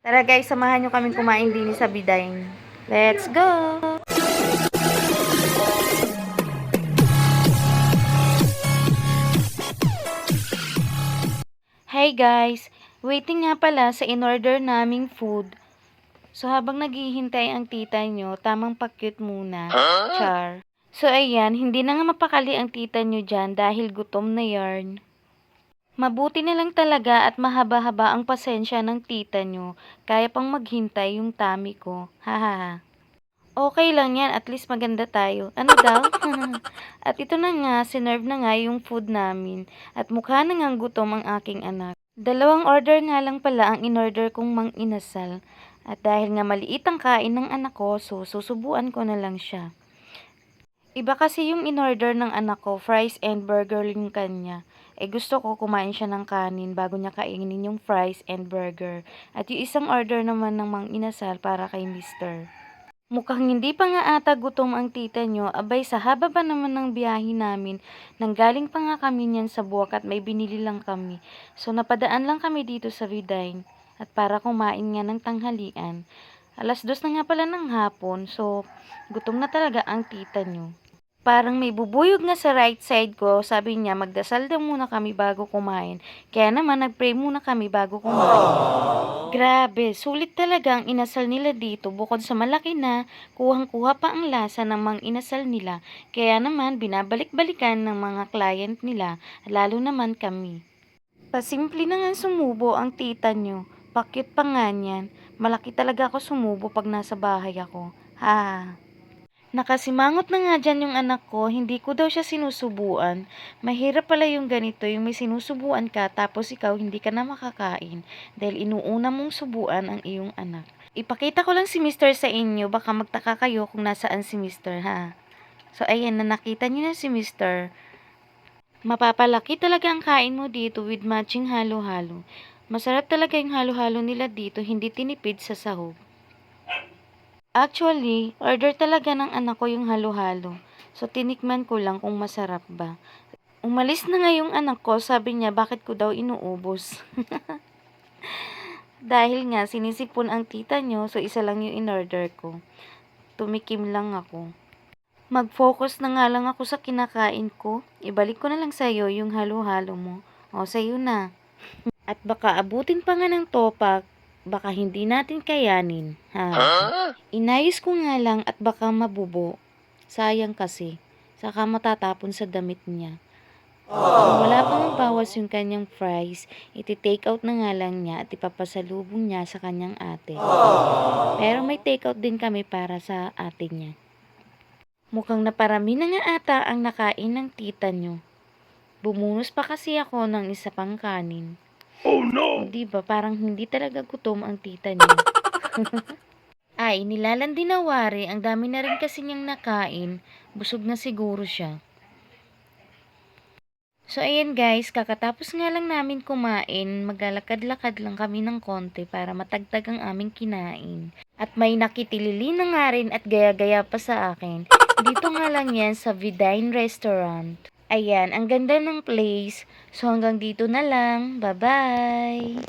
Tara guys, samahan nyo kaming kumain din sa Bidain. Let's go! Hey guys! Waiting nga pala sa in-order naming food. So habang naghihintay ang tita nyo, tamang pa-cute muna. Char. So ayan, hindi na nga mapakali ang tita nyo dyan dahil gutom na yarn. Mabuti na lang talaga at mahaba-haba ang pasensya ng tita nyo. Kaya pang maghintay yung tummy ko. Hahaha. Okay lang yan, at least maganda tayo. Ano daw? At ito na nga, sinerve na nga yung food namin. At mukha na ngang gutom ang aking anak. Dalawang order nga lang pala ang in-order kong mang inasal. At dahil nga maliit ang kain ng anak ko, so susubuan ko na lang siya. Iba kasi yung in-order ng anak ko, fries and burger yung kanya. Gusto ko kumain siya ng kanin bago niya kainin yung fries and burger. At yung isang order naman ng mang inasal para kay Mister. Mukhang hindi pa nga ata gutom ang tita nyo, abay sa haba pa naman ng biyahe namin, nanggaling pa nga kami niyan sa Buwak at may binili lang kami. So napadaan lang kami dito sa Vidain at para kumain nga ng tanghalian. 2:00 na nga pala ng hapon, so gutom na talaga ang tita nyo. Parang may bubuyog nga sa right side ko, sabi niya magdasal daw muna kami bago kumain. Kaya naman nagpray muna kami bago kumain. Grabe, sulit talaga ang inasal nila dito. Bukod sa malaki na, kuhang-kuha pa ang lasa ng mga inasal nila. Kaya naman binabalik-balikan ng mga client nila, lalo naman kami. Pasimple na nga sumubo ang tita nyo. Pakyut pa nga niyan. Malaki talaga ako sumubo pag nasa bahay ako. Ha. Nakasimangot na nga dyan yung anak ko, hindi ko daw siya sinusubuan. Mahirap pala yung ganito, yung may sinusubuan ka tapos ikaw hindi ka na makakain dahil inuuna mong subuan ang iyong anak. Ipakita ko lang si Mister sa inyo, baka magtaka kayo kung nasaan si Mister ha. So ayan, na nakita niyo na si Mister. Mapapalaki talaga ang kain mo dito with matching halo-halo. Masarap talaga yung halo-halo nila dito, hindi tinipid sa sahog. Actually, order talaga ng anak ko yung halo-halo. So, tinikman ko lang kung masarap ba. Umalis na nga yung anak ko, sabi niya bakit ko daw inuubos. Dahil nga, sinisipon ang tita nyo, so isa lang yung in-order ko. Tumikim lang ako. Mag-focus na nga lang ako sa kinakain ko. Ibalik ko na lang sa'yo yung halo-halo mo. O, sa'yo na. At baka abutin pa nga ng topak, baka hindi natin kayanin. Ha? Inayos ko nga lang at baka mabubo. Sayang kasi. Saka matatapon sa damit niya. Kung wala pang bawas yung kanyang fries, iti-take out na nga lang niya at ipapasalubong niya sa kanyang ate. Pero may take out din kami para sa ate niya. Mukhang naparami na nga ata ang nakain ng tita nyo. Bumunos pa kasi ako ng isa pang kanin. Oh no! Diba, parang hindi talaga gutom ang tita niya. Ay, nilalandi na wari, ang dami na rin kasi niyang nakain. Busog na siguro siya. So, ayan guys, kakatapos nga lang namin kumain, maglalakad-lakad lang kami ng konti para matagtag ang aming kinain. At may nakitilili na nga rin at gaya-gaya pa sa akin. Dito nga lang yan sa Vidain Restaurant. Ayan, ang ganda ng place. So, hanggang dito na lang. Bye-bye!